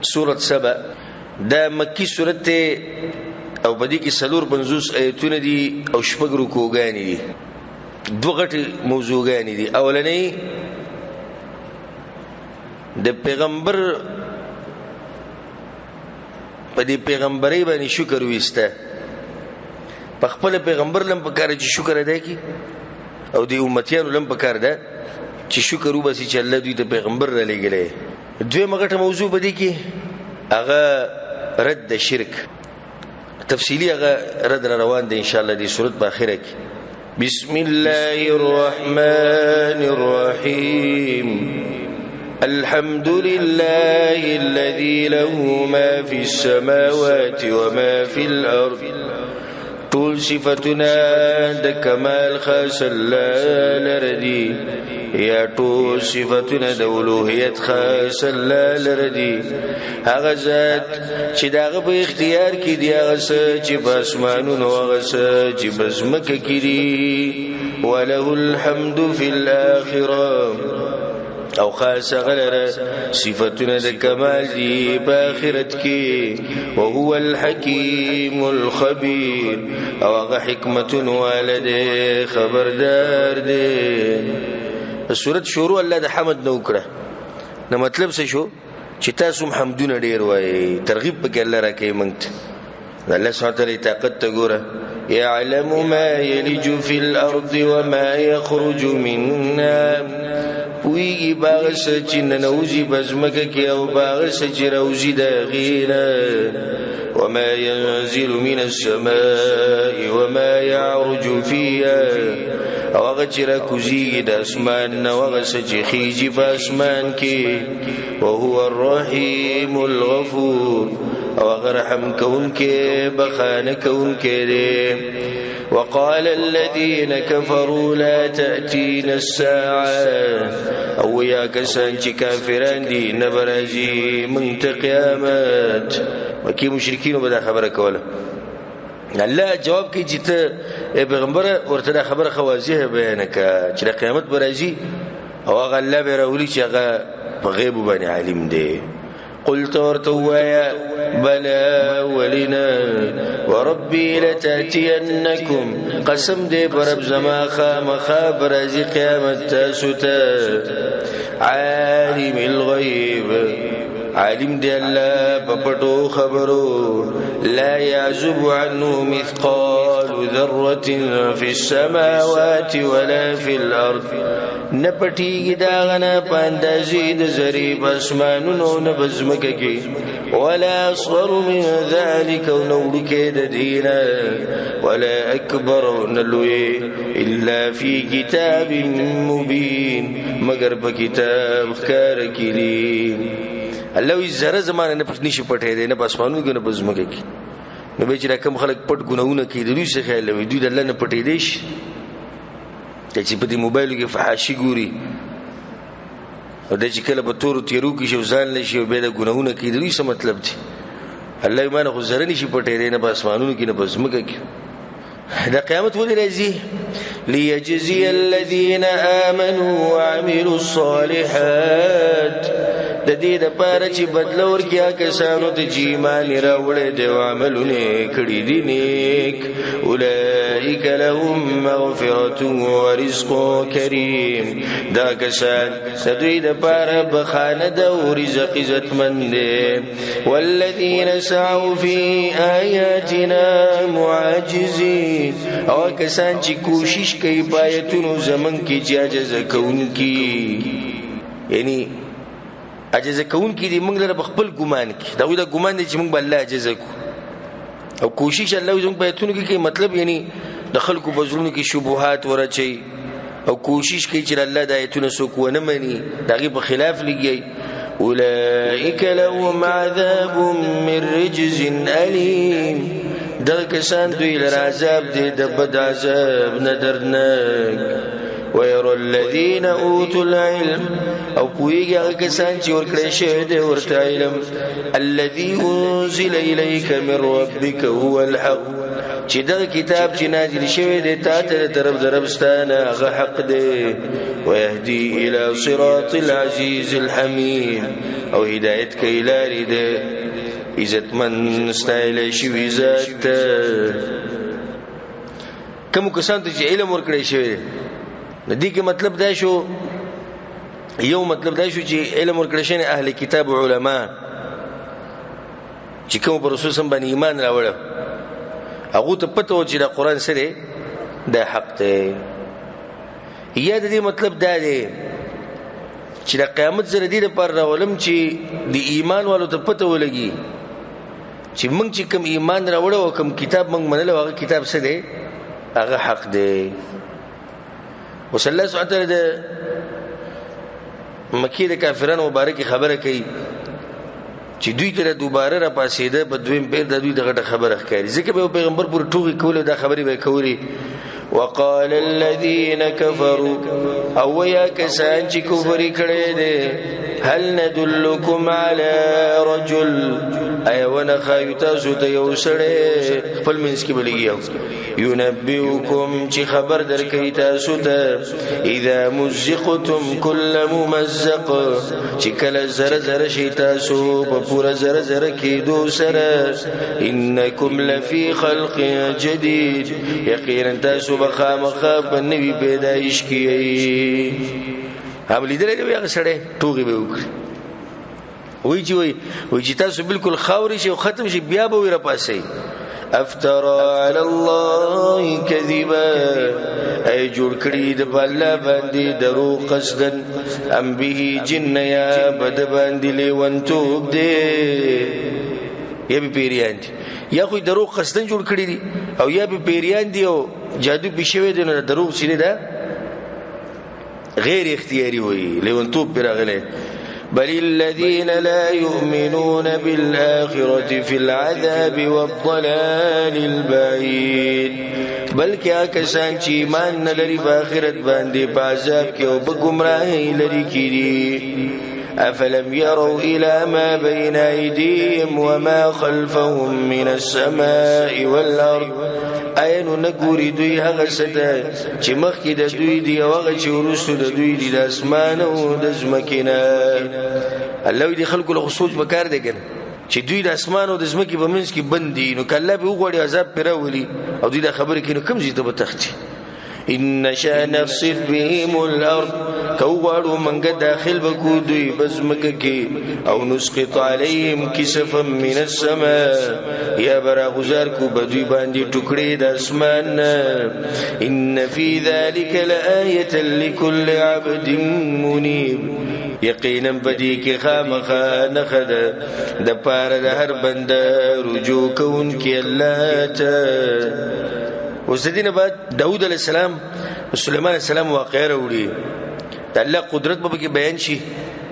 سورة سبا دا مکی سورت تے او پدی کی سلور 50 آیتونه دي او شپږ رکوګانی دي دوه غټي موضوعګانی دي. اولنی د پیغمبر پدی پیغمبري باندې شکر وسته په خپل پیغمبر لم پکاره چې شکر ادا کی او دی امتیانو لم پکاره ده چې شکر وبسي چې الله دوی ته پیغمبر را لګلې. دوی مغټه موضوع پدی کی هغه رد شرک تفصیلی هغه رد روان دی ان شاء الله دی سورت په اخره کې. بسم الله الرحمن الرحيم الحمد لله الذي له ما في السماوات وما في الأرض طول صفتنا د کمال خاص الله لردي یا طول صفتنا د اولوهیت خاص الله لردي. هغه ذات چې داغه په اختیار کې دی، هغه چې په اسمانونو هغه چې په ځمکه کې دی. وله الحمد في الآخرة او خاص غلره صفتنا د کمال دی په آخرت کې. وهو الحکیم الخبیر او هغه حکمت والده خبردار دی. سورت شروع الله د حمد نو کړه نو مطلب څه شو چې تاسو حمدونه ډیر وایي ترغیب پکې الله راکې مونږ ته. الله سبحانه وتعالى طاقت ته ګوره. يعلم ما يلج في الأرض وما يخرج منها پویږي باغ چې ننوزي بزمکه کې او باغ چې روزي د غیره. وما ينزل من السماء وما يعرج فيها او هغه چې راکوزي د اسمان نو هغه چې خيږي په اسمان کې. وهو الرحيم الغفور او هغه رحم کوونکی بخانه کوونکی دی. وقال الذين كفروا لا تأتينا الساعة او يا کسان چې کافران دي نبرازي من قیامت. وکي مشرکین به دا خبره کوله. الله جواب کوي چې ته پیغمبر ورته دا خبره خوازیه بیان کا چې قیامت برازي او هغه الله به راولي چې هغه په غیب باندې عالم دی. قلت ورتوايا بلى ولنا وربي لتأتينكم قسم دي برب زما خامخا رزي قيامت تاسوتا. عالم الغيب عالم دي الله بپټو خبرو لا يعزب عنه مثقال ذرة في السماوات ولا في الأرض نپټیږي دا غنه پاندازي د زری بسمانونو نه بزمکه کې. ولا اصغر من ذلك ونولك دينا ولا اكبر نلوي الا في كتاب مبين مگر په کتاب ښکار کړي. الله وی زره زمانه نه پښنی شي پټه دی نه بسمانونو کې نه بزمکه کې. نو به چې کوم خلک پټ ګناونه کوي دوی څه خیال وي دوی د الله نه پټې دي شي چې په دې موبایل کې فحاشي ګوري او د چې کله په تور تیرو کې شو ځان نشي او به د ګناونه کوي دوی څه مطلب دی. الله ایمان خو زره نشي پټې دی نه بسمانونو کې نه بزمکه کې. دا قیامت ولې راځي؟ ليجزي الذين آمنوا وعملوا الصالحات د دې د پاره چې بدلور کیا کسانو ته چې ایمان راوړې دي او عملونه کړی دي نیک. اولئک لهم مغفرة ورزق کریم دا کسان د دوی د پاره بخانه د رزق عزتمند دي. والذین سعوا فی آیاتنا معاجزین او کسان چې کوشش کوي پایتونو زمن کې چې عجز کوونکی یعنی عجز کون کی دی موږ لره خپل ګمان کی دا وی دا ګمان دی چې موږ بل عجز کو او کوشش الله زموږ په اتونو کې مطلب یعنی د خلکو بزرونو کې شبهات ورچي او کوشش کوي چې الله د ایتونو سوق ونه مني دغه په خلاف لګي. اولئک لهم عذاب من رجز الیم دا کسان دوی لره عذاب دی د بد عذاب ندرناک. ويرى الذين اوتوا العلم او پویږي هغه کسان چې ورکړی شوی دی ورته علم. الذي انزل اليك من ربك هو الحق چې دا کتاب چې نازل شوی دی تا ته طرف دربستانه هغه حق دی ويهدي الى صراط العزيز الحميد او هدایت کوي لارې دی عزتمن ستایل شوی ذات کوم کسان ته چې علم ورکړی شوی د دې کې مطلب دا شو یو مطلب دا شو چې علم ورکړی شوی اهل کتاب علما چې کوم پر رسول سم باندې ایمان راوړ هغه ته پته و چې د قران سره د حق دی یا د دې مطلب دا دی چې د قیامت سره دې پر راولم چې د ایمان والو ته پته ولګي چې موږ چې کوم ایمان راوړ او کوم کتاب موږ منل هغه کتاب څه دی هغه حق دی وصلی الله سبحانه وتعالی د مکی د کافرانو مبارک خبره کوي چې دوی ته دوباره را پاسېده په دویم پیر د دوی دغه خبره ښکاري ځکه به پیغمبر پر ټوغي کول دا خبرې به کوي وقال الذين كفروا او يا كسان چې کفر کړي دي هل ندلكم على رجل ايونه خايتاسو ته یو سړی خپل منځ کې بلګیو ينبئكم چې خبر درکې تاسو ته اذا مزقتم كل ممزق چې کله زره زره شي تاسو په پورا زره زره کې دو سره انکم لفي خلق جديد یقینا تاسو بخامخه په نوې پیدایش کې هم لیدلې دی هغه سړی ټوغي به وکړي وای چې تاسو بالکل خاوري شي او ختم شي بیا به ور پاسي افترى على الله كذبا اي جوړ کړی د الله باندې درو قصدن ام به جن یا بد باندې لیونتوب دی یا به پیریان دي یا خو درو قصدن جوړ کړی دي او یا به پیریان دي او جادو بشوي دي نو درو شینه ده غیر اختیاری وي لیونتوب براغله بل الذين لا يؤمنون بالآخرة في العذاب والضلال البعيد بلکې کسان چې ایمان نه لري په آخرت باندې په عذاب کې او په گمراهۍ لري کېږي افلم يروا الى ما بين ايديهم وما خلفهم من السماء والارض اينو نګوري دوی هغه څه چې مخکې د دوی دی او هغه چې ورسره د دوی دی د اسمان او د زمکینه الله دې خلکو له سوچ وکړ دی ګر چې دوی د اسمان او د زمکې په منځ کې بندي نو کله به وګړي عذاب پیراولي او دوی د خبرې کینو کم زیاته به تختی ان شاء نخسف بهم الارض کوغړو منګه داخل بکو دوی بزمکه کې او نسقط عليهم كسفا من السماء یا برا غزار کو بدوی باندې ټوکړي د اسمان ان في ذلك لآية لكل عبد منيب یقینا بدی کې خامخا نخد د پاره د هر بنده رجوع کون کې الله ته وزدین بعد داود علیہ السلام سليمان علیہ السلام واقعه وروړي د الله قدرت به کې بیان شي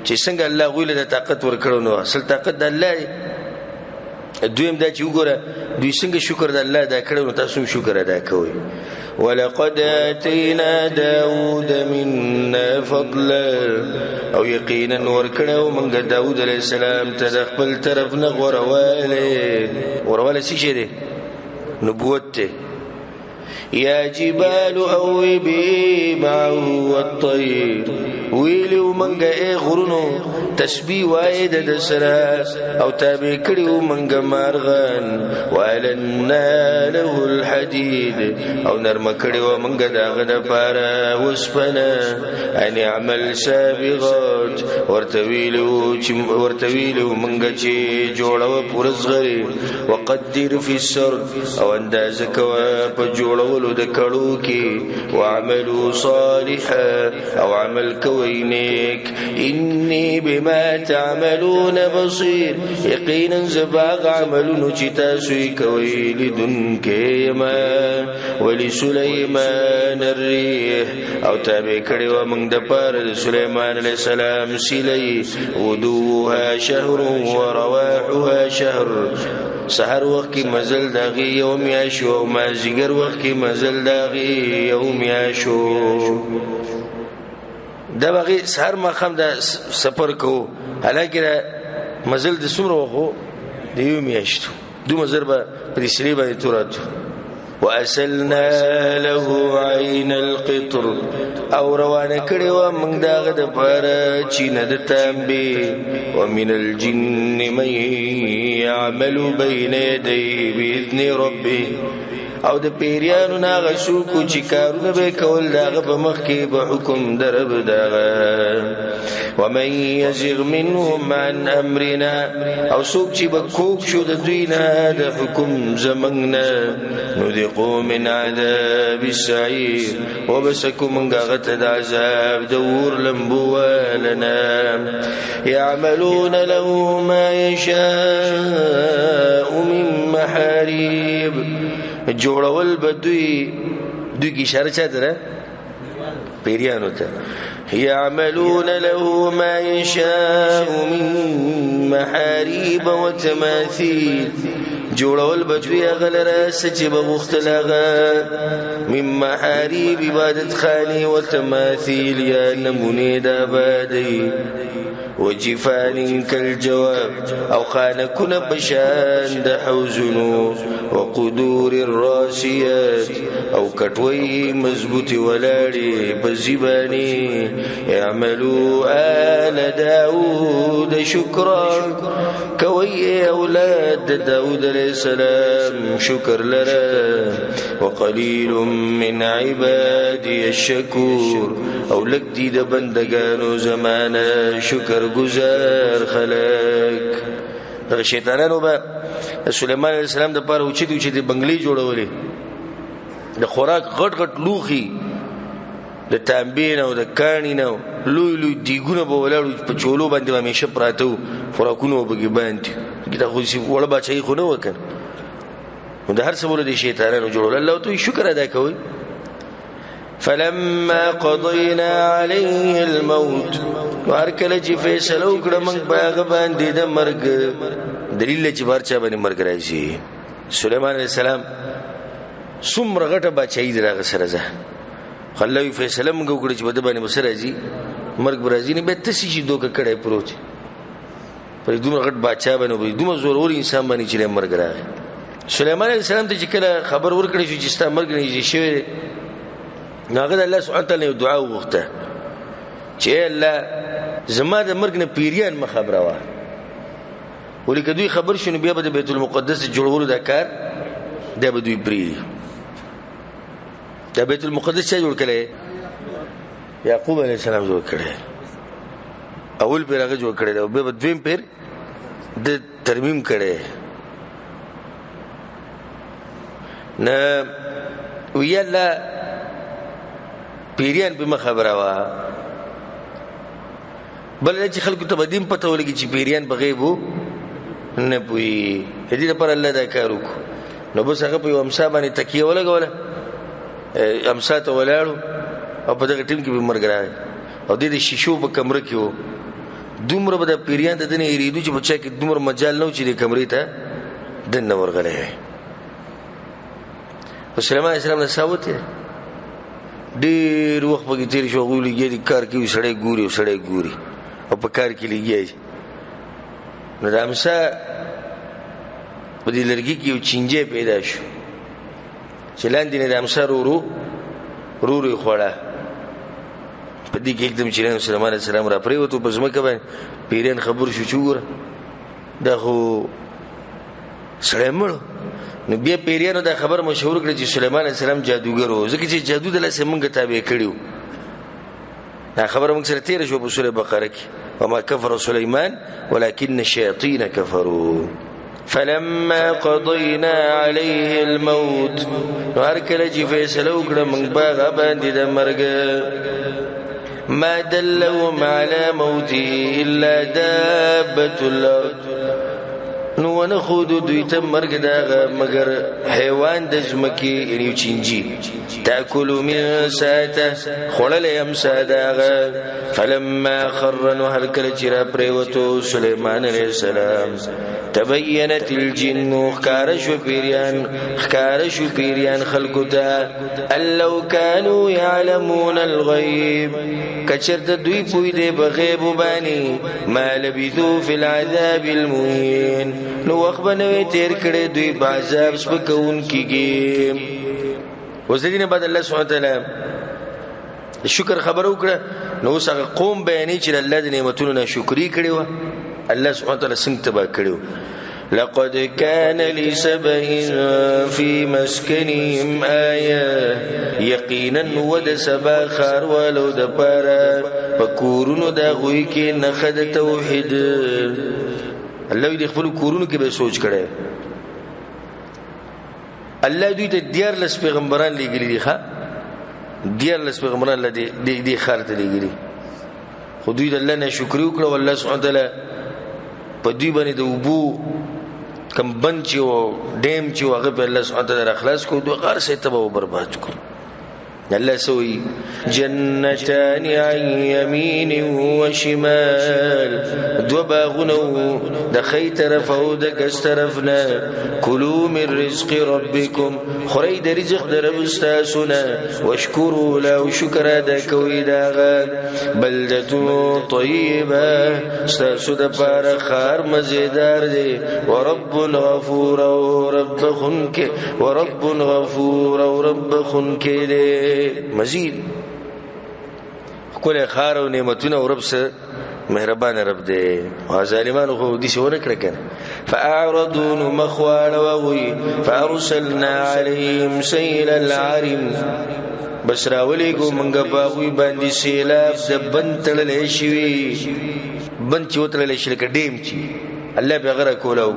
چې څنګه الله غویله د طاقت ورکړو نو اصل طاقت د الله دویم دا چې وګوره دوی څنګه شکر د الله ادا کړو نو تاسو شکر ادا کوئ ولقد اتينا داود منا فضلا او یقینا ورکړو موږ داود علیہ السلام ته د خپل طرف نه ورواله څه دی نبوت ته يا جبال أوبي معه والطير ويلو منغا غرونو تسبيح وايد دسرا او تابع کړيو منغا مارغان ولنا له الحديد او نرم کړيو منغا داغه د پاره وسپنا ان عمل سابغات ورتويلو منغا چې جوړو پرزغري وقدر في السر او انداز کوا په جوړو د کړو کې وعملوا صالحا او عمل کوینک انی بما تعملون بصير یقینا زباغ عملون چې تاسو کوي لدن کېما ولسليمان الريح او تابع کړي و موږ د پاره د سليمان عليه السلام سلی ودوها شهر ورواحها شهر سحر وخت کی مزل داغي یوم یاشو ما زیګر وخت کی مزل داغي یوم یاشو دا بغي سحر ما خم دا سفر کو حالکه مزل د سمره وخو د یوم یاشتو دو مزر به په سلی باندې توراتو واسلنا له عين القطر او روانه کړي و موږ داغه د پاره چینه د تامبي ومن الجن من يعمل بين يديه باذن ربه او د پیریانو ناغه شو کو چې کارونه به کول داغه په مخ کې به حکم درب داغه ومن يزغ منهم عن امرنا او څوک چې به کوک شو د دوی نه د حکم زمنګنا نذقو من عذاب السعير وبسكم من غت العذاب دور لمبو ولنا يعملون له ما يشاء من محاريب جوړول بدوی کی اشاره چاته ده پیریانو ته يعملون له ما يشاء من محاريب وتماثيل جوړول بدوی غلره سچ بغختلغه من محاريب عبادت خاني وتماثيل يا نمونه د آبادی وجفان كالجواب او خانكنا بشان د حوزنو وقدور الراسيات او کټوي مضبوطي ولاړي بزباني يعملوا آل داود شكرا كوي اولاد داود عليه السلام شكر لرا وقليل من عبادي الشكور او لک دي د بندگانو زمانه شکر گزار خلق دغه شیطانانو به سليمان عليه السلام د پاره اوچې بنگلي جوړولې د خوراک غټ غټ لوخي د تامبین او د کانی نو لوی دیګونه به ولاړو په چولو باندې همیشه پراتو خوراکونو به باندې کله خو شي وړ بچي خو نه وکړ نو د هر څه ول دي شیطانانو جوړول الله ته شکر ادا کوي فلما قضينا عليه الموت وارکل چې فیصله وکړه موږ باغ باندې د مرګ دلیل چې بارچا باندې مرګ راځي سليمان عليه السلام څومره غټه بچی درغه سره ده خلوی فیصله موږ وکړه چې بده باندې مسر راځي مرګ برازي نه به تاسو چې دوکه کړه پروت پر دومره غټ بچا باندې دومره زورور انسان باندې چې مرګ راغی سليمان عليه السلام ته چې کله خبر ورکړي چې ستا مرګ نه شي ناغه الله سبحانه وتعالى دعا وغوښته چې الله زما د مرګ نه پیریان مخبره وا ولیکه دوی خبر شونه بیا به د بیت المقدس جوړولو د کار د به دوی پری د بیت المقدس چې جوړ کړي یعقوب علیه السلام جوړ کړي اول پیر هغه جوړ کړي او به دویم پیر د ترمیم کړي نه ویلا پیریان به خبره وا بل چې خلکو ته بدیم پته ولګي چې پیریان بغیبو نه پوي هدي لپاره الله دا کار وکړو نو بس هغه په امسا باندې تکیه ولګوله امسا ته ولاړو او په دغه ټیم کې به مرګ راغی او د شیشو په کمره کې وو دومره به د پیریان ته نه یریدو چې بچا کې دومره مجال نه و چې د کمرې ته دنه ورغله سليمان عليه السلام له ساوته ډیر وخت پکې تیر شو غوړي کار کوي سړی ګوري او په کار کې لګي نو د امسا په دې لرګي کې یو چنجه پیدا شو چې لاندې نه د امسا رورو خوړه په دې کې एकदम چې سليمان عليه السلام را پریوتو په ځمکه باندې پیران خبر شو چې ګوره دا خو سړی مړ نو بیا پیریانو دا خبر مشهور کړ چې سليمان عليه السلام جادوګر و ځکه چې جادو د لاسه مونږ تابع کړیو دا خبر موږ سره تیر شو په سوره بقره کې وما كفر سليمان ولكن الشياطين كفروا فلما قضينا عليه الموت هرکله چې فیصله وکړه موږ باغ باندې د مرګ ما دلهم على موته الا دابة الارض نو نه خود دوی ته مرګ دا مگر حیوان د ځمکې یعنی چینجی تاکلوا من ساته خړل یم ساده فلما خر نو هر کله چې را پریوتو سليمان عليه السلام تبينت الجن خکار شو پیریان خلقو ته لو كانوا يعلمون الغيب کچرته دوی پوی دی بغیب باندې ما لبثوا في العذاب المهين نو وخت بنوي تیر کړي دوی بعذاب سپکون کیږي وزدین بعد الله سبحانه وتعالی شکر خبر وکړه نو اوس هغه قوم بیانې چې الله د نعمتونو ناشکری کړي و الله سبحانه وتعالی څنګه تبا کړو لقد كان لسبإ في مسكنهم آية يقينا ود سبا خار ولو دپارا پکورونو دا غوی کې نخد توحید الله دې خپل کورونو کې به سوچ کړي الله دوی ته دیار لس پیغمبران لګري دي ښا دیار لس پیغمبران دې خار ته لګري خو دوی د الله نه شکر وکړو والله سبحانه وتعالی په دوی باندې د وبو کم بند چې و ډیم چې هغه په الله سبحانه وتعالی اخلاص کو دوه غار سه تباہ برباد کړ الله سوي جنتان عن يمين وشمال دو باغونو د خي طرف او د کس طرفنا كلوا من رزق ربكم خوري د رزق د رب استاسنا واشكروا له شكر ادا کوي داغه بلدة طيبه استاسو د پار خار مزیدار دي ورب غفور ورب خنك ورب غفور ورب خنك مزید کله خار او نعمتونه او رب سره مهربان رب دې او ظالمانو خو دې شو نه کړ کنه فاعرضوا مخوال وغي فارسلنا عليهم سيل العرم بشراولېګو منګه باغوي باندې سیلاب د بنتړلې شوی بن چوتړلې شل کډیم چی الله به غره کولاو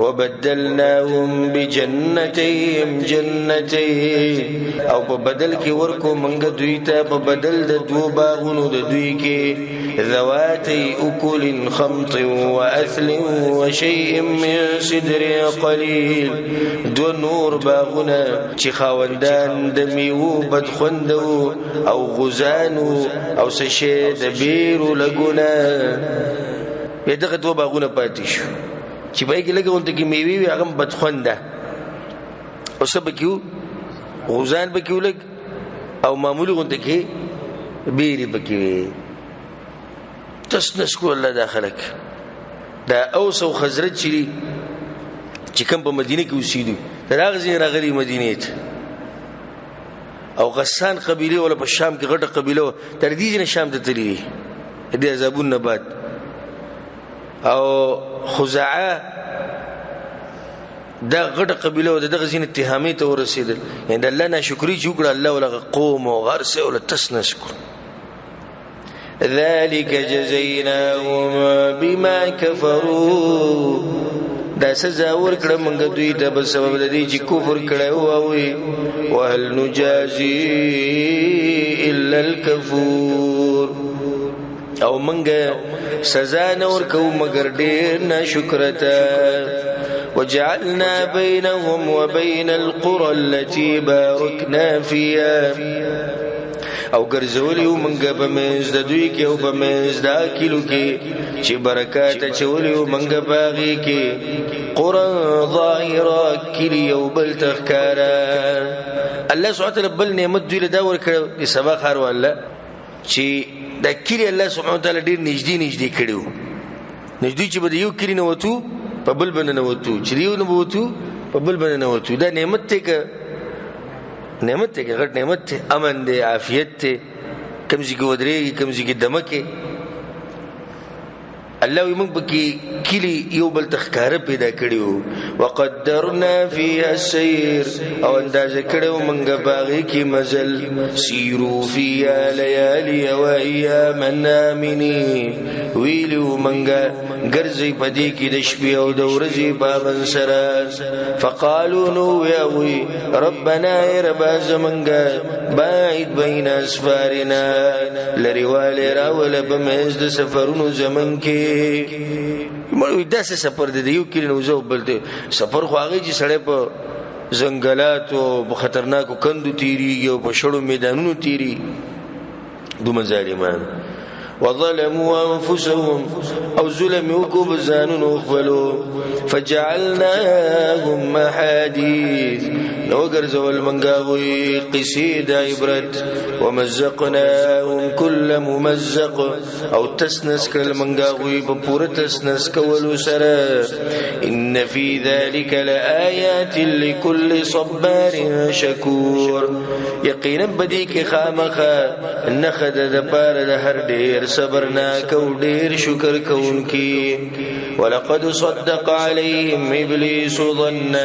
وبدلناهم بجنتين جنتين او په بدل کې ورکو منګه دوی ته په بدل د دوه باغونو د دوی کې ذواتي اكل خمط واثل وشيء من سدر قليل دو نور باغونه چې خاوندان د میوه بدخوندو او غزانو او سشه د بیرو لګونه به دغه دوه باغونه پاتې شو چې پای کې لګونته کې میوي وي هغه بدخونده او سبا کیو غوزان بکیو لګ او معمولی غونته کې بیري بکیوي تسنس کو الله داخلك دا اوس او خزرج چې کوم په مدینه کې اوسېدو راغزي راغلي مدینه ته او غسان قبيله ولا په شام کې غټه قبيله تر دې نه شام ته تللی دي عذابون نبات او خزاعه دا غټه قبيله او دغه زین اتهامي ته ورسېدل یعنی الله ناشکری چې وکړه الله ولا قوم او غرس او تسنشکر ذلك جزيناهم بما كفروا دا سزا ورکړه موږ دوی ته په سبب د دې چې کفر کړو او وهل نجازي الا الكفور او منګه سزا نور کو مگر ډیر ناشکرتا وجعلنا بينهم وبين القرى التي باركنا فيها او ګرځولیو منګه په مېز د دوی کې او په مېز د کلو کې چې برکات چولیو منګه باغی کې قرى ظاهره کلی او بل تخکارا الله سبحانه وتعالى بل نعمت دوی له دا ورکړ د سبا خار والله چې دا کلی الله سبحانه وتعالى ډیر نږدې کړو نږدې چې بده یو کلی نه وته په بل باندې نه وته چې یو نه وته په بل باندې نه وته دا نعمت ته غټ نعمت ته امن دې عافیت ته کمزې کې ودرېږي کمزې کې دمکه الله یې موږ پکې کلی یو بل تخکاره پیدا کړیو وقدرنا فيها السير او اندازه کړو موږ باغې کې مزل سیرو فيها ليالي وايام امنين ویلو موږ ګرځي پدې کې د شپې او د ورځې بابن سره فقالوا نو وي ربنا رب زمنګ باید بین اسفارنا لريواله راول بمز د سفرونو زمن کې مړوي داسې سفر دی یو کلی نو زو بلته سفر خو هغه چې سړی په ځنګلات او په خطرناکو کندو تیریږي او په شړو میدانونو تیری دوه ظالمان وظلموا انفسهم او ظلموا كبزانون وخبلوا فجعلناهم احاديث نو ګرځول منګا غوي قصید عبرت ومزقناهم كل ممزق او تسنس کل منګا غوي په پوره تسنس کول سره ان في ذلك لآيات لكل صبار شكور یقینا بدی کې خامخه نخد د پاره د هر ډیر صبرناک او ډیر شکر کوونکی ولقد صدق عليهم ابلیس ظن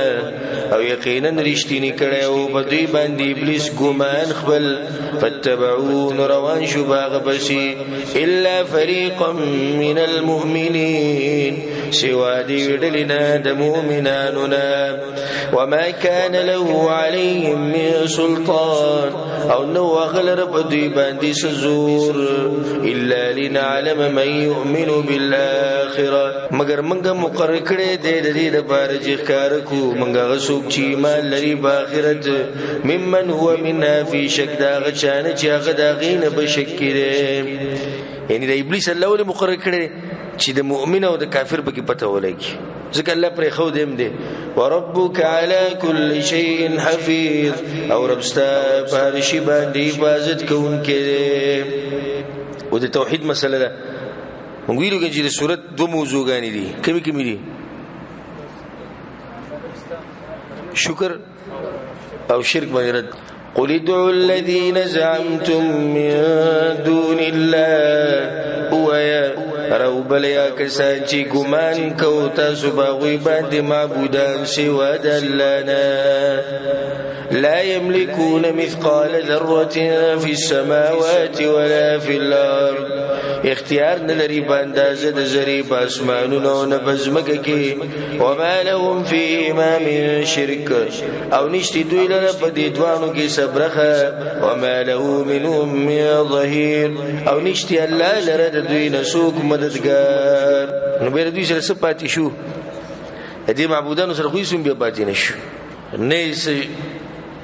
او یقینا رښتینی کړه او په دوی باندې ابلیس ګمان خپل فتبعون روان شو باغ بشي الا فريقا من المؤمنين سوى دي ودلنا د مؤمناننا وما كان له عليهم من سلطان او نو غلر په دوی باندې سزور الا لنعلم من يؤمن بالاخره مگر منګه مقرر کړي د دې لپاره چې ښکار کو منګه غسوک چې ایمان لري په آخرت ممن هو منها في شك دا غچانه چې هغه دا غینه به شک کړي یعنی د ابلیس الله ول مقرر کړي چې د مؤمن او د کافر په کې پته ولګي ځکه الله پر خو دیم دی وربک علی کل شیء حفیظ او ربستا پر شی باندې حفاظت کوونکی او د توحید مسله ده موږ ویلو چې د سورۃ دو موضوعګانی دي کمی دي شکر او شرک باندې رد قل ادعوا الذين زعمتم من دون الله هو رو بلیا کسان چی گمان کو تاسو باغوی باندې معبودان سوا د الله نه لا يملكون مثقال ذره في السماوات ولا في الارض اختیار نه لري باندازه د ذری په اسمانونو نه بزمکه کې وما لهم فيهما من شرك او نشتی دوی لره په دې دوانو کې صبرخه وما له منهم من ظهير او نشتی الله لره د دوی نسوک مددگار نو بیر دوی سره سپاتې شو دې معبودانو سره خو یې بیا پاتې نشو نه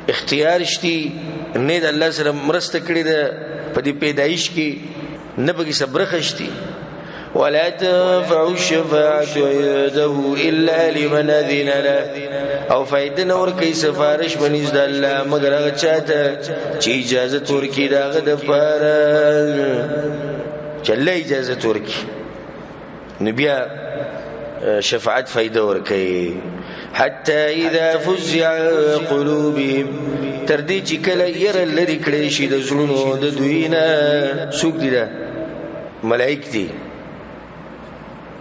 اختیار شتي نه د الله سره مرسته کړی ده په دې پیدایش کې نه بګي صبر خشتي ولا تنفع الشفاعة عنده إلا لمن أذن له او فائدہ نور کوي سفارش بنز د الله مگر هغه چاته چې اجازه ورکړي داغه د پاره چله اجازه ورکړي نبي شفاعت فائدہ ورکړي حتى اذا فزع قلوبهم تردي چې کله ير لري کړي شي د زړونو د دوینه سوق دي دا ملائک دي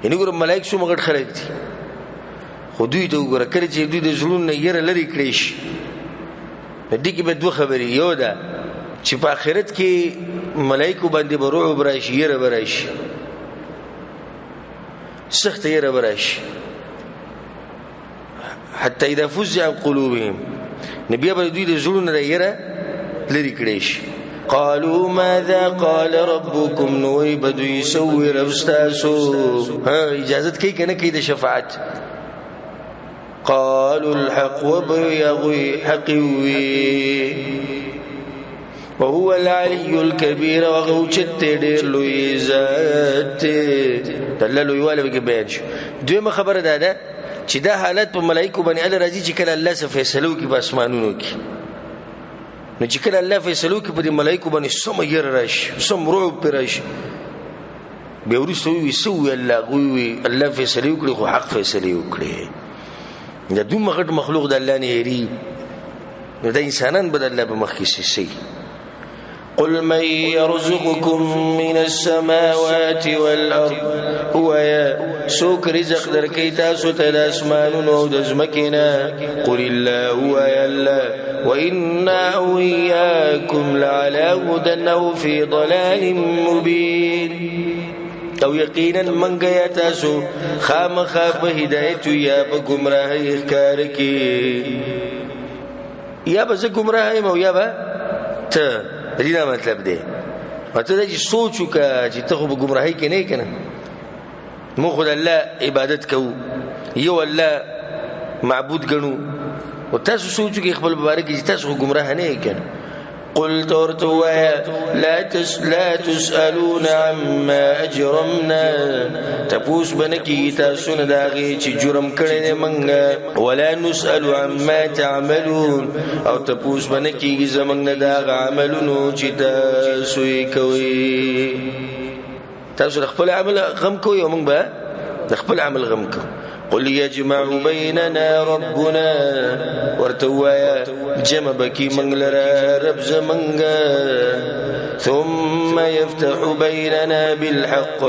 ینه ګور ملائک سو مګړ خلک دي خو دوی ته وګوره کړي چې دوی د زړونو ير لري کړي شي د دې کې به دوه خبرې یو ده چې په آخرت کې ملائکه باندې بروع براشي ير براشي سخت ير براشي حتى اذا فزع قلوبهم نبي ابو دوی د زړونو يره لري کړي شي قالوا ماذا قال ربكم نوي بدو يسوي ربستاسو ها اجازه کوي کنه کوي د شفاعت قالوا الحق وبيغوي حقوي وهو العلي الكبير وغوچت ډېر لوی ذات دللو یواله به بیان شو دویمه خبره ده چې دا حالت په ملائکه باندې الله راځي چې کله الله څه فیصلو کوي په اسمانونو کې نو چې کله الله فیصلو کوي په ملائکه باندې سم ير راشي سم رعب راشي به ورسوي سوي الله فیصلو کوي خو حق فیصلو کوي دا دومره غټ مخلوق د الله نه هري نو د انسانان بدل الله په مخ کې سي قل من يرزقكم من السماوات والأرض هو يا سوك رزق دركي تاسو تد اسمانونو د زمکینا قل الله هو يا الله وإنا وإياكم لعلى هدى أو في ضلال مبين او یقینا منګه یا تاسو خامخا په هدایت یا په گمراهی ښکار کی یا به گمراهی مو یا به ته دې مطلب دی مته چې سوچو کا چې ته په گمراهی کې نه کنه مو خدای الله عبادت کو یو الله معبود ګنو او تاسو سوچو کې خپل مبارک چې تاسو گمراه نه کنه قل تورتوا لا تسألون عما أجرمنا تپوس بنکی تاسو نه داغي چې جرم کړی دی منګه ولا نسأل عما تعملون او تپوس بنکی زمنګ نه داغ عملونو چې تاسو یې کوي تاسو خپل عمل غم کوي او موږ به خپل عمل غم کوو قل يجمع بيننا ربنا ورتوايا جمع بكي منغلرا رب زمنغا ثم يفتح بيننا بالحق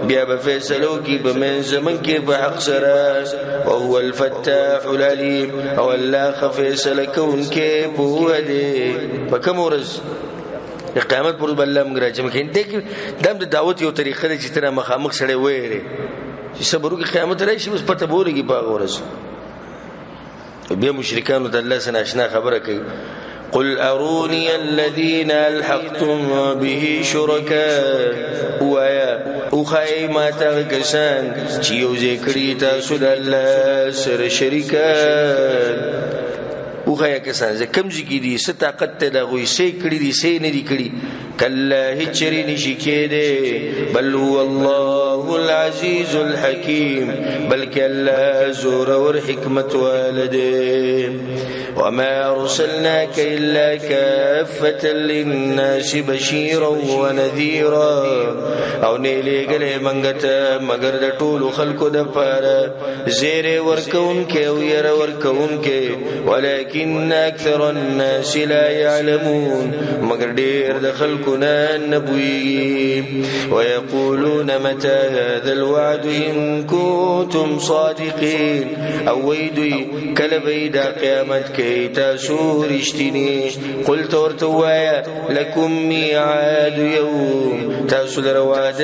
بيابا فيسلوكي بمن زمنكي بحق سراس وهو الفتاح العليم او الله خفيسل كونكي بودي فكم ورز قیامت پر بل لم راځم کین دم د دعوت یو طریقه ده چې تر مخامخ سره وېره چې صبرو کې قیامت راشي بس پته بولېږي باغ ورځ بیا مشرکانو ته الله سره آشنا خبره کوي قل اروني الذين الحقتم به شركاء ويا اخي ما تغكسان چې یو ذکرې تاسو د الله سره شریکان اوخه کسان زه کم ځکې دي ست طاقت ته دغوي سې کړی دي سې نه دي کړی کله هچري نشي کېده بل هو الله العزيز الحكيم بلکې الله زور او حکمت والده وما ارسلناك الا كافة للناس بشيرا ونذيرا او نه لګلې منګته مگر د ټولو خلکو د پاره زیره ورکون کې او ير ورکون کې ولكن اكثر الناس لا يعلمون مگر ډېر د خلکونه نبوي ويقولون متى هذا الوعد ان كنتم صادقين او ويدي کله بيد قیامت کې تاسو رښتینی قلت ورتوایا لكم ميعاد يوم تاسو لرواد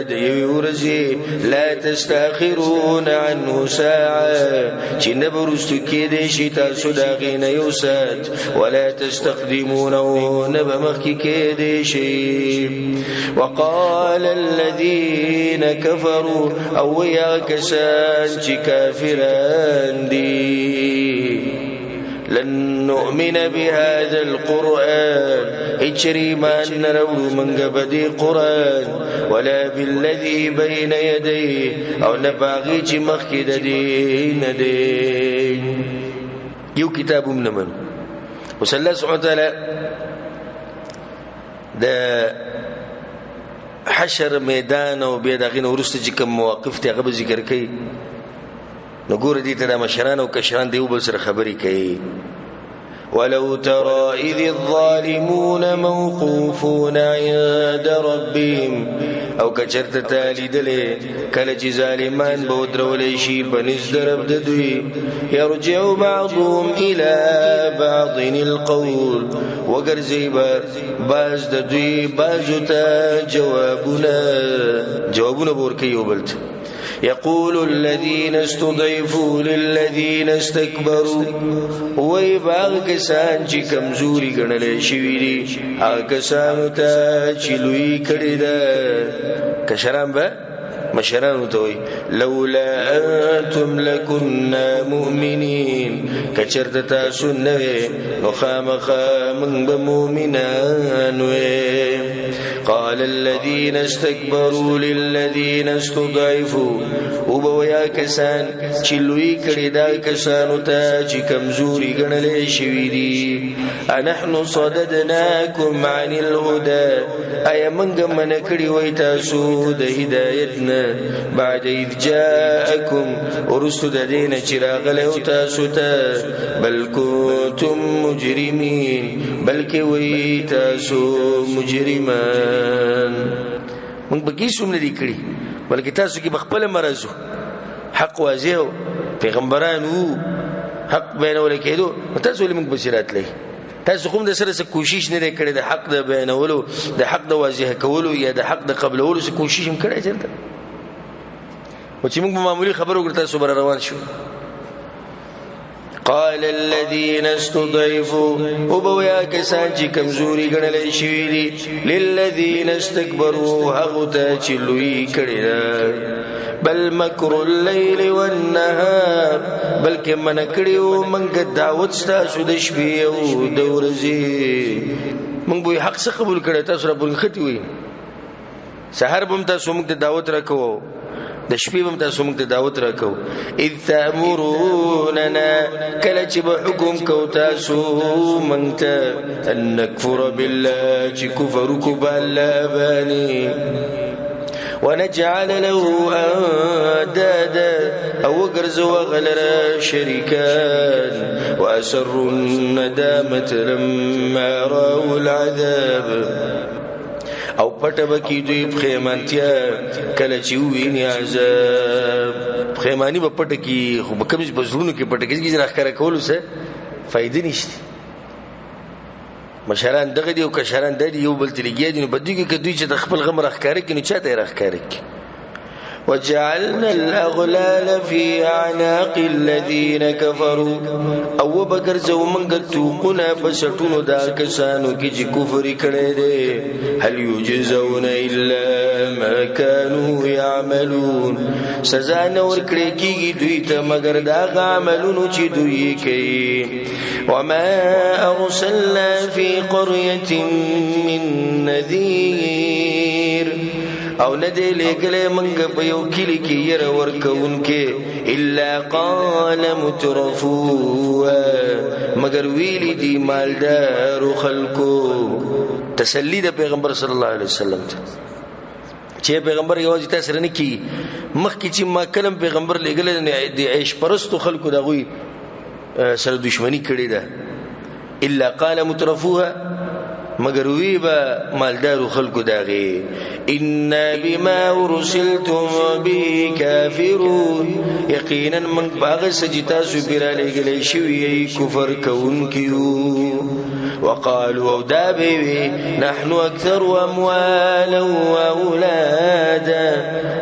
د یو ورځې لا تستاخرون عنه ساعه چې نه برستو کې دې شي تاسو دا غینه یو سات ولا تستقدمون نبمخ کې دې شي وقال الذين كفروا او يا كسان چې کافران دي لن نؤمن بهذا القرآن اجري ما نرو من بدي قرآن ولا بالذي بين يديه او نباغي چې مخکې د دین دی یو کتاب من وصلى الله سبحانه وتعالى د حشر میدان او بیا دغه ورسته چې کوم مواقف ته هغه ذکر کړي نو ګور دي ته مشران او کشران دی وبل سره خبري کوي ولو ترى إذ الظالمون موقوفون عند ربهم او کچرت تالی دلی کل چی ظالمان بودرولی شی بنز درب ددوی یرجع بعضهم الى بعض القول وگر زیبا باز ددوی بازو تا جوابنا بورکیو بلت يقول الذين استضعفوا للذين استكبروا وای باغ کسان چې کمزوري ګڼل شوی دي هغه کسانو ته چې لوی کړی ده کشران به مشران ته وای لولا انتم لكنا مؤمنين کچرت تاسو نه نو خامخا من بمؤمنان قال الذين استكبروا للذين استضعفوا وبويا كسان چې لوی کړي دا کسانو ته چې کمزوري ګڼل شوی دي انحن صددناكم عن الهدى اي منګ من کړي وای تاسو د هدایتنا بعد اذ جاءكم ورسل دین چې راغله تاسو ته بل كنتم مجرمين بلکې وای تاسو مجرمان من بګی سوم نه لیکړي بلکې تاسو کې بخپل مرزو حق واضح پیغمبرانو حق بیانول کېدو تاسو له موږ بصیرت لې تاسو کوم د سره کوشش نه کړی د حق د بیانولو د حق د واضح کولو یا د حق د قبولولو څخه کوشش هم کړی چرته و چې موږ معمولی خبرو ګرځا سو بر روان شو قال الذين استضعفوا وبويا كسان چې کمزوري ګڼل شوی دي للذين استكبروا هغه چې لوی کړی بل مکر الليل والنهار بلکې من کړیو منګ دعوت تاسو د شپې او د ورځې موږ به حق څخه قبول کړی تاسو رب الختی وي سحر بم تاسو موږ د دعوت راکو د شپې هم تاسو موږ ته دعوت راکو اذ تأمروننا کله چې به حکم کو تاسو موږ ته ان نکفر بالله چې کفر کو بالله باندې ونجعل له اندادا او غرزو غلر شريكان واسروا الندامه لما راوا العذاب او پټه بکی دوی پخیمانتیا کله چې ویني عذاب پخیمانی په پټه کې خو کوم څه بزرونو کې پټه کې راخره کولو څه فائدې نشته مشران دغه دی او کشران د یو بل تلګي دي نو بدیږي کې دوی چې د خپل غم راخاره کې نو چاته راخاره کې وجعلنا الاغلال في اعناق الذين كفروا او بکر زو منګ توقنا فسټونو دا کسانو کې چې کفر کړي دي هل يجزون الا ما كانوا يعملون سزا نور کړي کېږي دوی ته مگر دا عملونو چې دوی کوي وما ارسلنا في قريه من نذير او ندی لګلې منګ په یو کلی کې ير ورکون کې الا قال مترفوا مگر ویلی دی مالدار خلکو تسلی د پیغمبر صلی الله علیه وسلم ته چې پیغمبر یوازې تاسو رنه کی مخکې چې ما کلم پیغمبر لګلې د عيش پرستو خلکو دغوي سره دښمنی کړې ده الا قال مترفوها مگر وی با مالدار خلکو داغي ان بما ارسلتم به كافرون یقینا من باغ سجتا سپرا لګلې شوی کفر کوونکیو وقالوا دابي نحن اكثر اموالا واولادا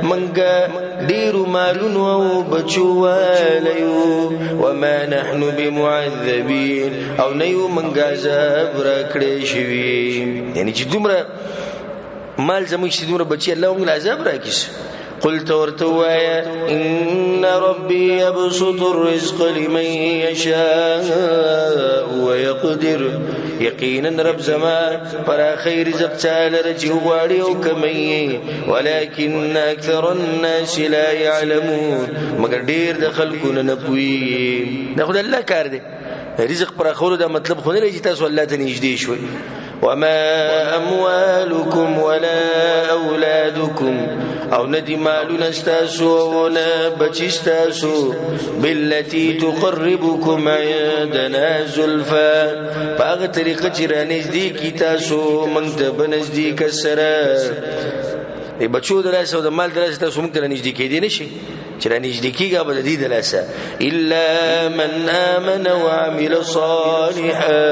منګه ډیرو مالونو او بچو والیو وما نحن بمعذبين او نیو منګه عذاب راکړې شوی یعنی چې دومره مال زموږ چې دومره بچي الله موږ عذاب راکړي قلت ورتوايا إن ربي يبسط الرزق لمن يشاء ويقدر يقينا رب زمان فرا خير رزق تعالى رجي غواري وكمي ولكن أكثر الناس لا يعلمون مگر دير دخل كنا نبوي ناخد الله كار دي رزق پر اخولو دا مطلب خونه لجي تاسو الله تنجدي شوي وما أموالكم ولا أولادكم او ندی مالون استاسو ولا بچی استاسو بالتي تقربكم عندنا زلفا باغ طریقه چې را نزدیکی تاسو مونږ ته بنزدیک سره ای بچو دراسه او د مال دراسه تاسو مونږ ته نزدیکی دي نشي چې را نزدیکیږي به د دې دراسه الا من امن وعمل صالحا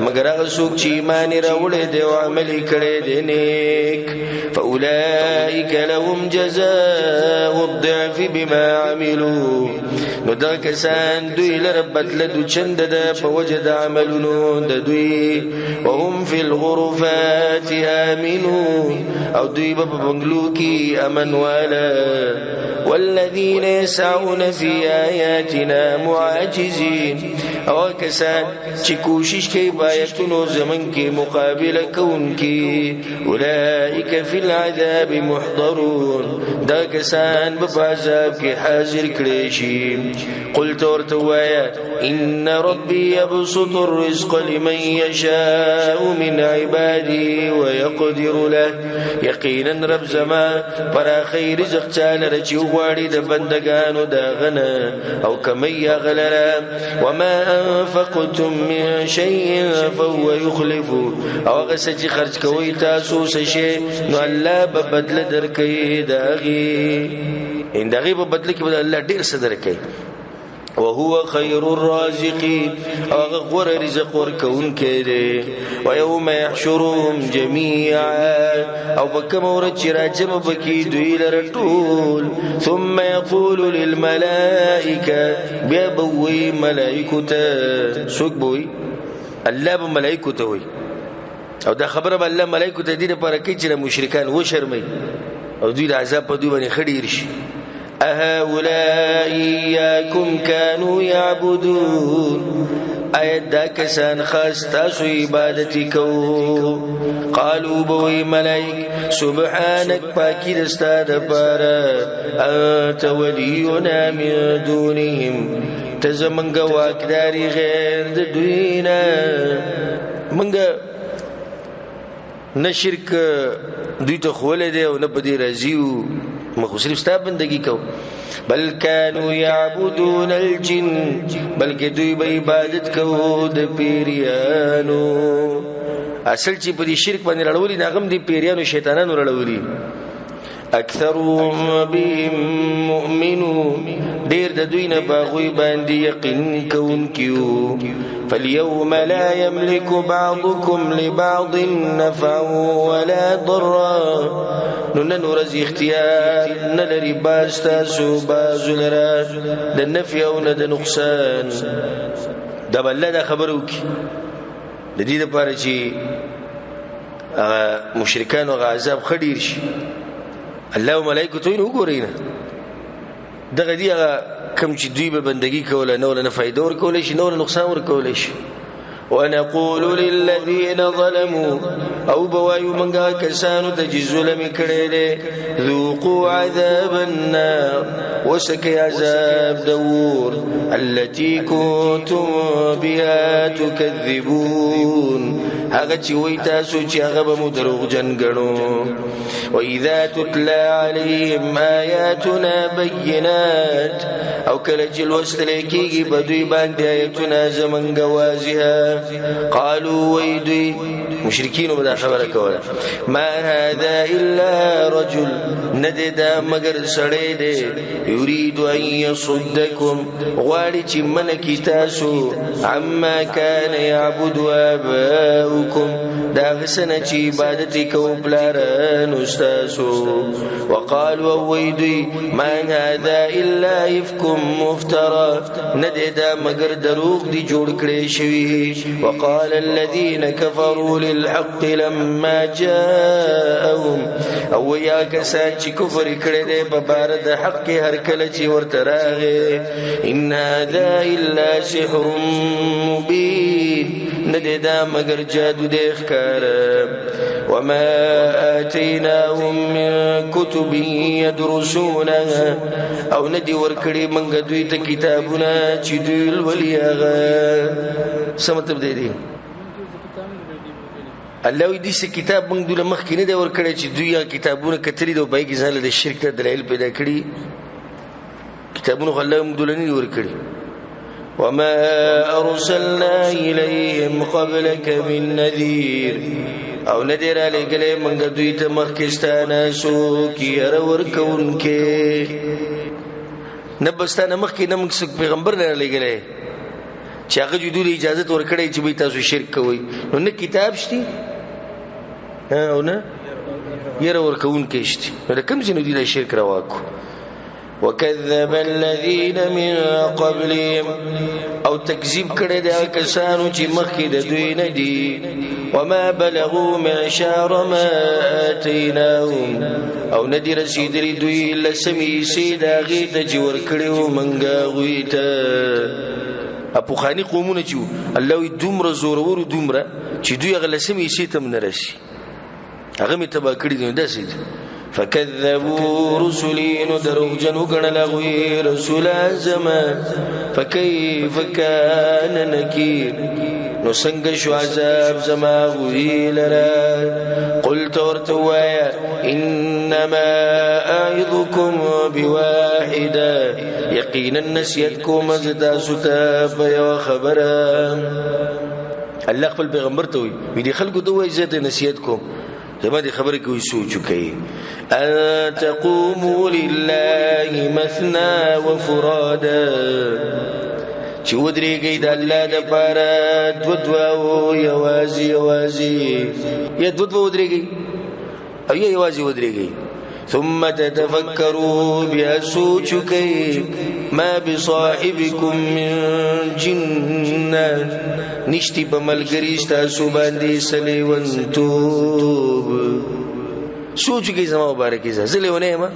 مگر هغه څوک چې ایمان راوړي دی او عمل کړي دی نیک فاولئک لهم جزاء الضعف بما عملوا نو دا کسان دوی لره بدله د چند ده په وجه د عملونو د دوی وهم فی الغرفات آمنون او دوی په بنگلو کې امن والا والذين يسعون في آياتنا معاجزين او کسان چې کوشش کوي بایتونو زمن کې مقابله کوونکي اولئک فی العذاب محضرون دا کسان په عذاب کې حاضر کړي شي قلت ورتوایا ان ربي يبسط الرزق لمن يشاء من عبادي ويقدر له یقینا رب زما پر خیر رزق چاله رچ غواړي د بندگانو دا غنه او کمی غلرا وما انفقتم من شيء فهو يخلف او غسج خرج کوي تاسو شي نو الله به بدل درکې داغي ان دغه په بدل کې به الله ډیر څه درکې وهو خير الرازقين او غور رزق ورکون کړي ويوم يحشرهم جميعا او بکم ورچ راجم بکی دوی لرټول ثم يقول للملائكه بيبوي ملائكته سوقبوي الله بملائكته وي او دا خبره الله ملائكته دي لپاره کوي چې مشرکان و شرمي او دوی د عذاب په دوی باندې خډیر شي اهؤلاء إياكم كانوا يعبدون آیت دا کسان خاص تاسو عبادتی کو قالو بوی ملائک سبحانک پاکی دستا دا پارا انت ولينا من دونهم تزمنګ واکداري غیر د دوینا منګ نه شرک دوی ته خوله دی او نه بدی راځیو مخصوص ستا بندگی کو بل كانوا يعبدون الجن بلکې دوی به عبادت کوو د پیریانو اصل چې په دې شرک باندې لړولي ناغم دي پیریانو شیطانانو لړولي اکثرهم بهم مؤمنون ډیر د دوی نه باغوي باندې یقین کوونکیو فاليوم لا يملك بعضكم لبعض نفعا ولا ضرا نن ورځ اختیار نه لري باز تاسو باز لرا د نفع او د نقصان دا بل دا خبرو کی د دې لپاره چې مشرکان او عذاب خډیر شي الله او ملائکته یې وګورینه دغه دی کم چې دوی به بندگی کوله نو نه فائدہ ور کولې شي نو نقصان ور کولې شي ونقول للذين ظلموا او بوايو منغا كسانو تجزلم كړي ذوقوا عذاب النار وسكي عذاب دور التي كنتم بها تكذبون هغه چې وای تاسو چې هغه به مو دروغجن ګڼو واذا تتلى عليهم آياتنا بينات او کله چې لوستل کېږي بدوی باندې آیتونه زمونږ واضحه قالوا ويدي مشركين وبدا خبره کوله ما هذا الا رجل نددا مگر سړی دی يريد ان يصدكم غواړي چې منکی تاسو عما كان يعبد آباؤكم دا غسنه چې عبادت کوو بلاران استاسو وقالوا ويدي ما هذا الا يفكم مفترى نددا مگر دروغ دی جوړ کړي شوی وقال الذين كفروا للحق لما جاءهم او یا کسان چې کفر کړي دي په بار د حق هر کله چې ورته راغی ان هذا الا سحر مبين نددا مگر جادو دی ښکار وما آتيناهم من كتب يدرسونها او ندي ورکړي منګ دوی ته کتابونه چې دوی وليغه سمته دی الله دې څه کتاب موږ دله مخ کې نه دی ورکړی چې دوی کتابونه کتلي دي او پای کې ځاله د شرک ته دلایل پیدا کړي کتابونه خو الله موږ دله نه ورکړي وما ارسلنا اليهم قبلك من نذير او ندیر علی گلے منگ دوی ته مخکستانه سو کی ار ورکونکې نبستانه مخکې نمنګ پیغمبر نه علی گلے چې هغه جوړ اجازه ورکړي چې به تاسو شرک کوئ نو نه کتاب شتي او نه ير ورکونکې شتي نو کوم چې نو دی شرک راوکو وكذب الذين من قبلهم او تکذیب کړي د کسانو چې مخکې د دوی نه دي وما بلغوا معشار ما آتيناهم او ندی رسیدلی دوی لسمی سیدا غیت جور کړي منګه غویته اپو خانی قومونه چې الله دومره زور ور دومره چې دوی غلسمی سیتم نه راشي هغه می تبا کړی دی داسې فكذبوا رسلي ندرغ جنو غنلغوي رسول زمان فكيف كان نكير نسنگ شو عذاب زما غوي لرا قلت ورتوايا انما اعظكم بواحده يقينا نسيتكم ازدا ستاب يا خبره الله خپل پیغمبر ته وي دي خلکو دوه عزت نصیحتکم زما دي خبره کوي سوچو کوي ان تقوموا لله مثنى وفرادا چې ودرېږي د الله د پاره دو او یوازي یا دو ودرېږي او یوازي ودرېږي ثم تتفكروا بها سوچو کوي ما بصاحبكم من جنة نشتی په ملګری تاسو باندې سلی ونتوب سوچ کې زما مبارکي زله ونه ما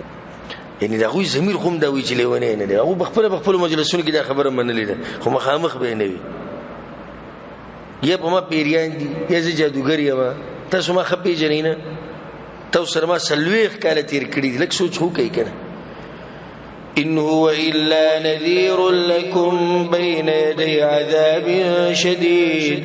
یعنی دا غوي زمير قوم دا وی چې لونه نه دی او بخپل مجلسونو کې دا خبره منلې ده خو مخامخ به نه وي یا په ما پیریان دي یا جادوګر یم تاسو ما خپې جنینه تاسو سره ما سلويخ کاله تیر کړی لکه سوچ هو کوي کنه إن هو إلا نذير لكم بين يدي عذاب شديد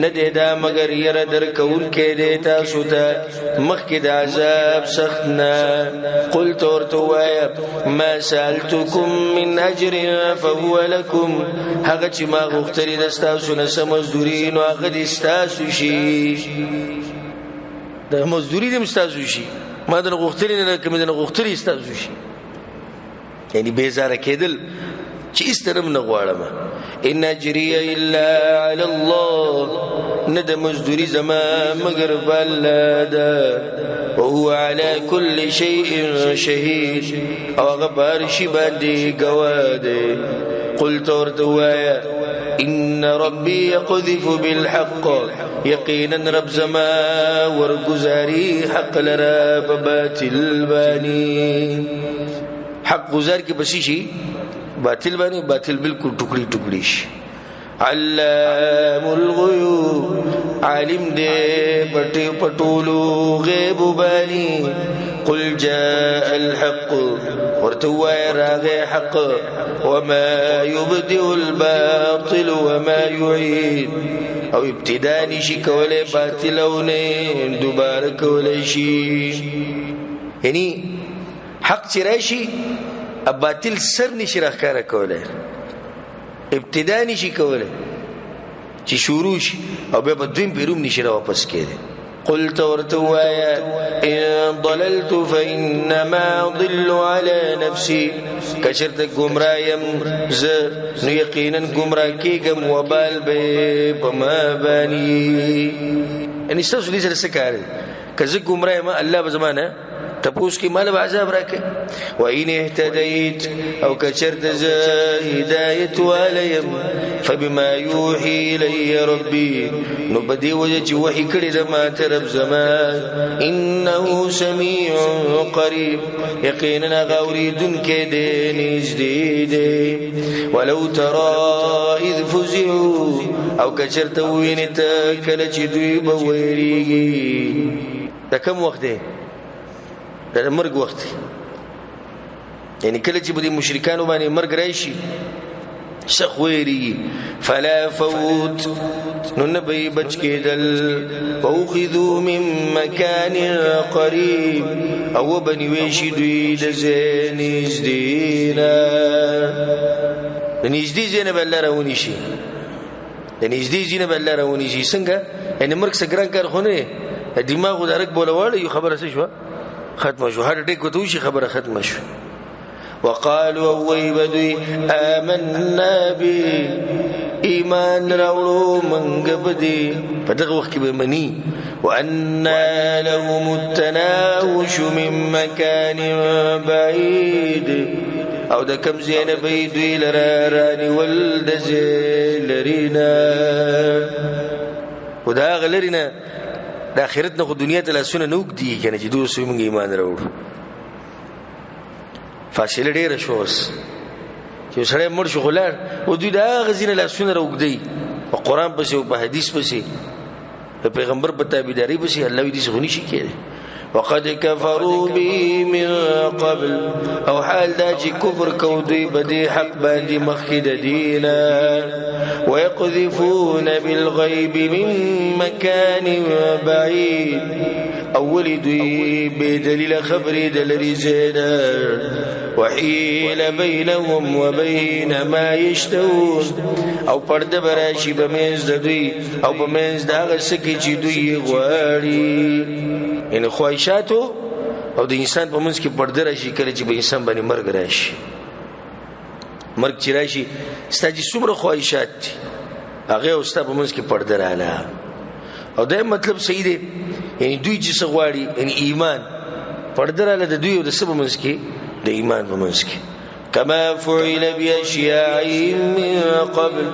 ندې دا مگر ير درکول کې دې تاسو ته مخکې د عذاب سختنا قل تورتوا ما سألتكم من أجر فهو لكم هغه چې ما غوښتلی د تاسو نه سمزدوري نو هغه دې تاسو شي د مزدوري دې تاسو شي ما د غوښتلی نه کوم د غوښتلی تاسو شي یعنی بیزاره کېدل چې استرم نه غواړم ان اجري الا على الله ند مزدوري زما مگر بلدا وهو على كل شيء شهيد او غبار شي باندې گواده قلت ورتوايا ان ربي يقذف بالحق يقينا رب زما ورغزاري حق لرا باطل باني حق گزار کې بسی شي باطل باندې باطل بالکل ټوکړي ټوکړي شي علام الغيوب عالم دې پټي پټولو غيب باني قل جاء الحق ورتوا راغ حق وما يبدئ الباطل وما يعيد او ابتداء نشي کوله باطل او نه دوباره کوله شي یعنی حق چې راشي باطل سر نشي راخاره کوله ابتدا نشي کوله چې شروع شي او به دویم پیروم نشي را واپس کېده قلت ورتوايا ان ضللت فانما ضل على نفسي کشرت گمرایم ز نو یقینا گمراه کېږم وبال به بما باني ان استاذ لي سره سکار کزه گمراه ما الله بزمانه تپوس کی مال عذاب راکه و ان اهتديت او کچرت ز هدایت ولیم فبما يوحي الي ربي نو بدی وجه چې وحی کړی د ما طرف زمان انه سميع قريب یقینا غوریدن کې دې نږدې دې ولو ترى اذ فزعوا او کچرت وینت کله چې دوی بويریږي دا کوم وخت دی د مرګ وخت یعنی کله چې بده مشرکان باندې مرګ راشي شخويري فلا فوت نو نبي بچ کېدل اوخذو من مكان قريب او بني وشي دوی د زنيز دينا نږدې زنه بل راونی شي د نږدې زنه بل راونی شي څنګه ان مرګ سګران کار خونه دماغ درک بولواله یو خبره څه شو ختم شو هر ټیک وته شي خبره ختم شو وقالوا ويبدي آمنا به ایمان راوړو منګ بدی په دغه وخت کې به منی وان لهم التناوش من مكان بعيد او د کم زین بيد لرارانی ولد زلرینا ودا غلرینا د اخرت نه خو دنیا ته لاسونه نوک دی کنه چې دوی سوی مونږ ایمان راوړو فاصله ډیره شوس چې سره مر شو غلار او دوی دا غزینه لاسونه راوک دی په قران پسې او په حدیث پسې په پیغمبر په تابعداري پسې الله دې څنګه نشي کېږي وقد كفروا به من قبل او حال دا چې کفر کو دوی بدی حق باندې مخکې د دینه ويقذفون بالغيب من مكان بعيد اول دوی بدلیل خبر دلری زینا وحيل بينهم وبين ما يشتهون او پرده براشي بمنز دوی او بمنز دا سکی چې دوی غواړي ان خواهشاتو او د انسان په منځ کې پرده راشي کله چې به انسان باندې مرګ راشي مرګ چې راشي ستاسو څومره خواهشات هغه او ستاسو په منځ کې پرده رااله او دا مطلب صحیح دی یعنی دوی چې غواړي یعنی ایمان پرده رااله د دوی او د سبب منځ کې د ایمان په منځ کې كما فعل بأشياعهم من قبل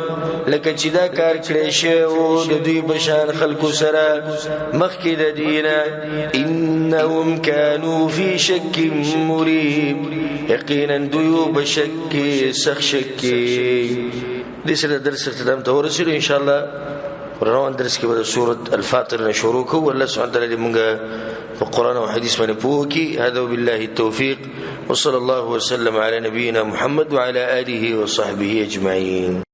لکه چې دا کار کړی شو د دوی بشان خلکو سره مخکې د دینه انهم كانوا في شك مريب یقینا دوی بشک سخت شک دې سره درس اختتام ته ورسېږو ان شاء الله روان درس کې به سوره الفاطر شروع کوو الله سبحانه وتعالى موږ په قران او حديث باندې پوهه کی هذا بالله التوفيق وصلى الله وسلم على نبينا محمد وعلى آله وصحبه أجمعين.